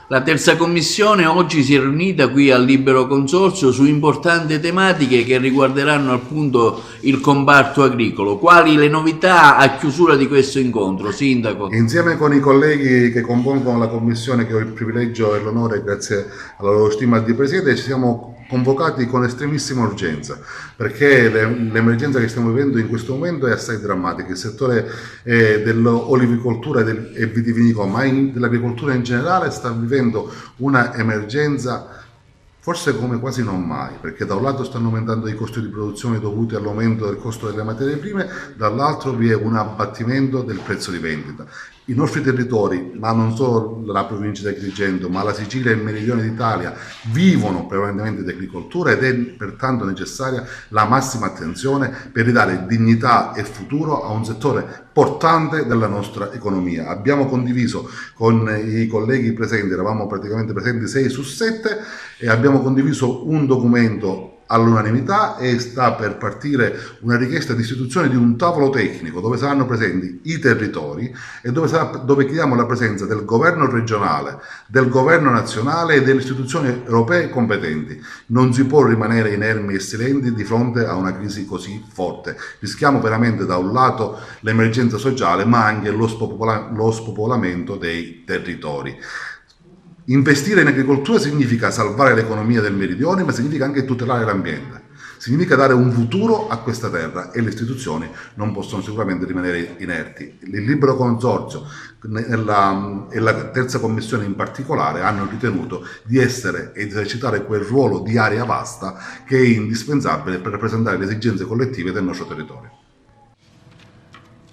La terza commissione oggi si è riunita qui al Libero Consorzio su importanti tematiche che riguarderanno appunto il comparto agricolo. Quali le novità a chiusura di questo incontro, Sindaco? Insieme con i colleghi che compongono la commissione, che ho il privilegio e l'onore, grazie alla loro stima di presiedere, ci siamo convocati con estremissima urgenza, perché l'emergenza che stiamo vivendo in questo momento è assai drammatica. Il settore dell'olivicoltura e vitivinicolo, ma dell'agricoltura in generale, sta vivendo una emergenza forse come quasi non mai, perché da un lato stanno aumentando i costi di produzione dovuti all'aumento del costo delle materie prime, dall'altro vi è un abbattimento del prezzo di vendita. I nostri territori, ma non solo la provincia di Agrigento, ma la Sicilia e il meridione d'Italia, vivono prevalentemente di agricoltura ed è pertanto necessaria la massima attenzione per ridare dignità e futuro a un settore portante della nostra economia. Abbiamo condiviso con i colleghi presenti, eravamo praticamente presenti 6 su 7, e abbiamo condiviso un documento all'unanimità, e sta per partire una richiesta di istituzione di un tavolo tecnico dove saranno presenti i territori e dove chiediamo la presenza del governo regionale, del governo nazionale e delle istituzioni europee competenti. Non si può rimanere inermi e silenti di fronte a una crisi così forte. Rischiamo veramente da un lato l'emergenza sociale, ma anche lo spopolamento dei territori. Investire in agricoltura significa salvare l'economia del meridione, ma significa anche tutelare l'ambiente. Significa dare un futuro a questa terra, e le istituzioni non possono sicuramente rimanere inerti. Il Libero Consorzio e la terza commissione in particolare hanno ritenuto di essere ed esercitare quel ruolo di area vasta che è indispensabile per rappresentare le esigenze collettive del nostro territorio.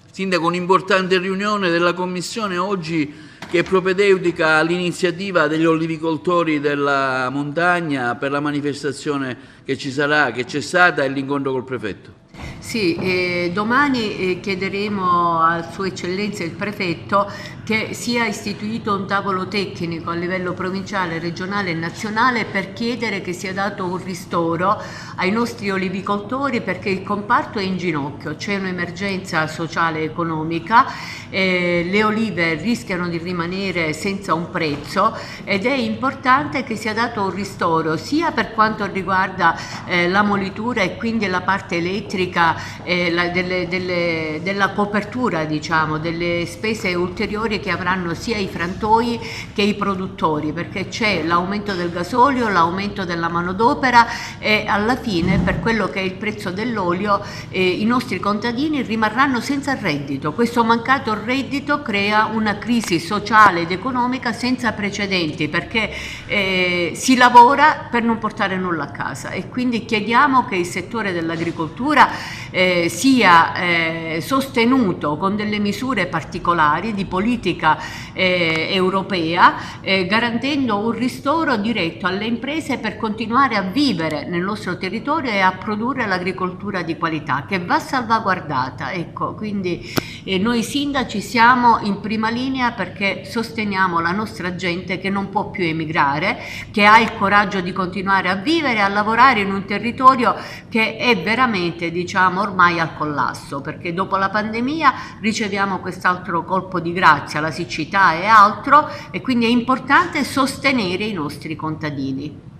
Sindaco, un'importante riunione della Commissione oggi che è propedeutica all'iniziativa degli olivicoltori della montagna per la manifestazione che ci sarà, che c'è stata, e l'incontro col prefetto. Sì, domani chiederemo a Sua Eccellenza il Prefetto che sia istituito un tavolo tecnico a livello provinciale, regionale e nazionale per chiedere che sia dato un ristoro ai nostri olivicoltori, perché il comparto è in ginocchio, c'è un'emergenza sociale e economica, le olive rischiano di rimanere senza un prezzo ed è importante che sia dato un ristoro sia per quanto riguarda la molitura e quindi la parte elettrica, della copertura, diciamo, delle spese ulteriori che avranno sia i frantoi che i produttori, perché c'è l'aumento del gasolio, l'aumento della manodopera e alla fine, per quello che è il prezzo dell'olio, i nostri contadini rimarranno senza reddito. Questo mancato reddito crea una crisi sociale ed economica senza precedenti, perché si lavora per non portare nulla a casa, e quindi chiediamo che il settore dell'agricoltura sia sostenuto con delle misure particolari di politica europea, garantendo un ristoro diretto alle imprese per continuare a vivere nel nostro territorio e a produrre l'agricoltura di qualità che va salvaguardata. Ecco, quindi noi sindaci siamo in prima linea perché sosteniamo la nostra gente che non può più emigrare, che ha il coraggio di continuare a vivere e a lavorare in un territorio che è veramente, diciamo, ormai al collasso, perché dopo la pandemia riceviamo quest'altro colpo di grazia, la siccità e altro, e quindi è importante sostenere i nostri contadini.